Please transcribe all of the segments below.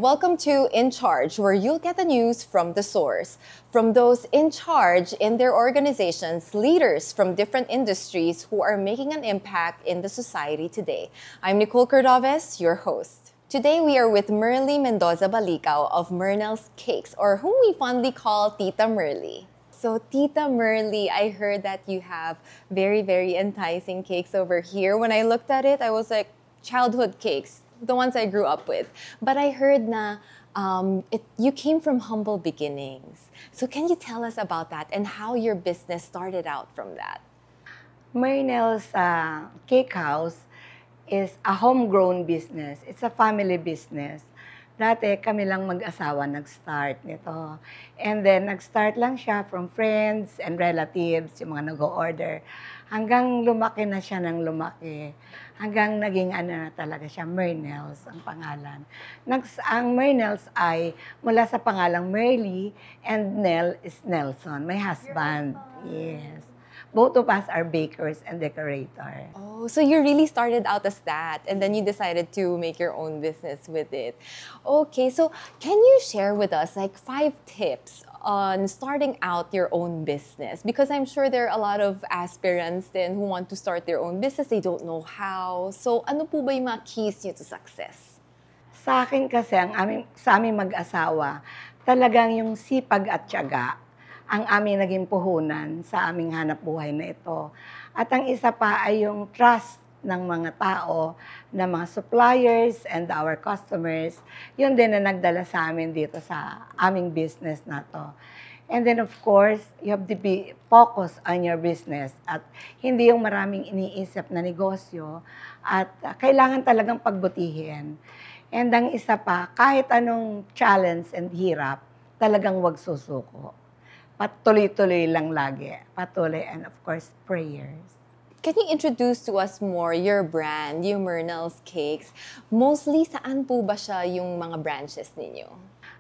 welcome to In Charge, where you'll get the news from the source. From those in charge in their organizations, leaders from different industries who are making an impact in the society today. I'm Nicole Cordoves, your host. Today we are with Merly Mendoza Balicao of Mernel's Cakes, or whom we fondly call Tita Merly. So Tita Merly, I heard that you have very, very enticing cakes over here. When I looked at it, I was like, childhood cakes, the ones I grew up with. But I heard na you came from humble beginnings. So can you tell us about that and how your business started out from that? Mernel's Cake House is a homegrown business. It's a family business. Dati kami lang mag-asawa nag-start nito. And then nag-start lang siya from friends and relatives, yung mga nag-o-order. Hanggang lumaki na siya ng lumaki. Hanggang naging ano na talaga siya, Mernel's ang pangalan. Ang Mernel's ay mula sa pangalang Merly and Nel is Nelson, my husband. Yes. Both of us are bakers and decorators. Oh, so you really started out as that, and then you decided to make your own business with it. Okay, so can you share with us like 5 tips on starting out your own business? Because I'm sure there are a lot of aspirants then who want to start their own business, they don't know how. So ano po ba yung mga keys niyo to success? Sa akin kasi, sa aming mag-asawa, talagang yung sipag at tiyaga ang aming naging puhunan sa aming hanap buhay na ito. At ang isa pa ay yung trust ng mga tao, ng mga suppliers and our customers. Yun din na nagdala sa amin dito sa aming business na to. And then of course, you have to be focused on your business at hindi yung maraming iniisip na negosyo at kailangan talagang pagbutihin. And ang isa pa, kahit anong challenge and hirap, talagang wag susuko. Patuloy-tuloy lang lagi. Patuloy and of course, prayers. Can you introduce to us more your brand, yung Mernel's Cakes? Mostly, saan po ba siya yung mga branches ninyo?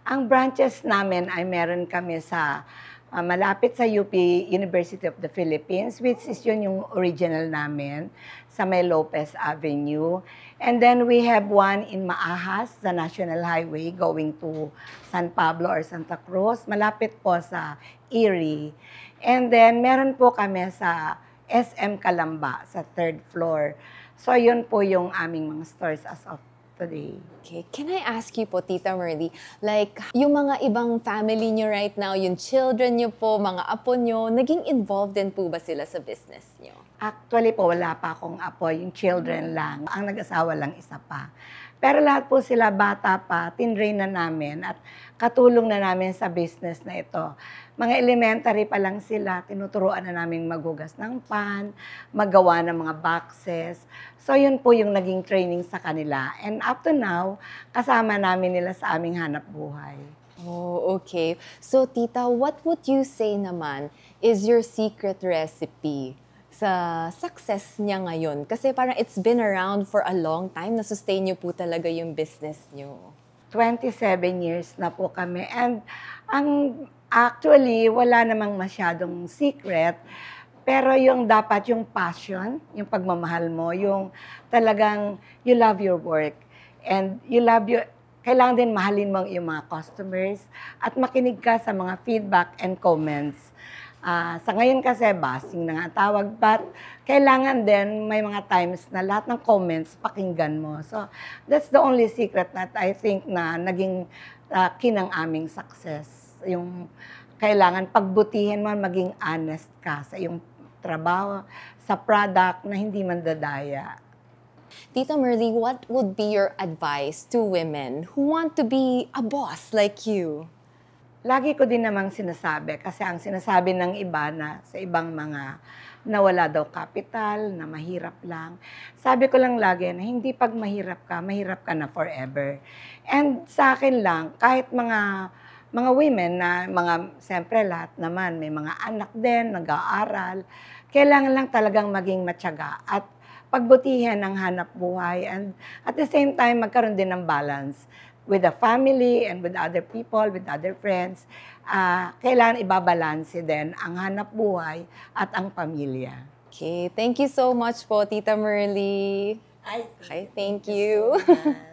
Ang branches namin ay meron kami sa malapit sa UP, University of the Philippines, which is yun yung original namin, sa May Lopez Avenue. And then we have one in Maahas, the National Highway, going to San Pablo or Santa Cruz, malapit po sa Erie. And then meron po kami sa SM Calamba, sa 3rd floor. So yun po yung aming mga stores as of today. Okay, can I ask you po, Tita Merly, like, yung mga ibang family nyo right now, yung children nyo po, mga apo nyo, naging involved din po ba sila sa business nyo? Actually po, wala pa akong apo, yung children lang. Ang nag-asawa lang isa pa. Pero lahat po sila bata pa, tinrain na namin at katulong na namin sa business na ito. Mga elementary pa lang sila, tinuturuan na namin maghugas ng pan, maggawa ng mga boxes. So yun po yung naging training sa kanila. And up to now, kasama namin nila sa aming hanap buhay. Oh, okay. So, Tita, what would you say naman is your secret recipe sa success niya ngayon? Kasi parang it's been around for a long time, na-sustain niyo po talaga yung business niyo. 27 years na po kami. And actually, wala namang masyadong secret. Pero yung dapat, yung passion, yung pagmamahal mo, yung talagang you love your work. And kailangan din mahalin mo yung mga customers at makinig ka sa mga feedback and comments. Sa ngayon kasi, basing na nga tawag, but kailangan din may mga times na lahat ng comments pakinggan mo. So, that's the only secret that I think na naging kinang aming success. Yung kailangan pagbutihin mo, maging honest ka sa iyong trabaho, sa product na hindi mandadaya. Tita Merly, what would be your advice to women who want to be a boss like you? Lagi ko din namang sinasabi, kasi ang sinasabi ng iba na sa ibang mga nawala daw kapital, na mahirap lang. Sabi ko lang lagi na hindi pag mahirap ka na forever. And sa akin lang, kahit mga women na siyempre lahat naman, may mga anak din, nag-aaral, kailangan lang talagang maging matyaga at pagbutihan ng hanap buhay and at the same time magkaroon din ng balance with the family and with other people, with other friends. Kailangan ibabalanse din ang hanap buhay at ang pamilya. Okay, thank you so much po, Tita Merly. Ay, thank you. So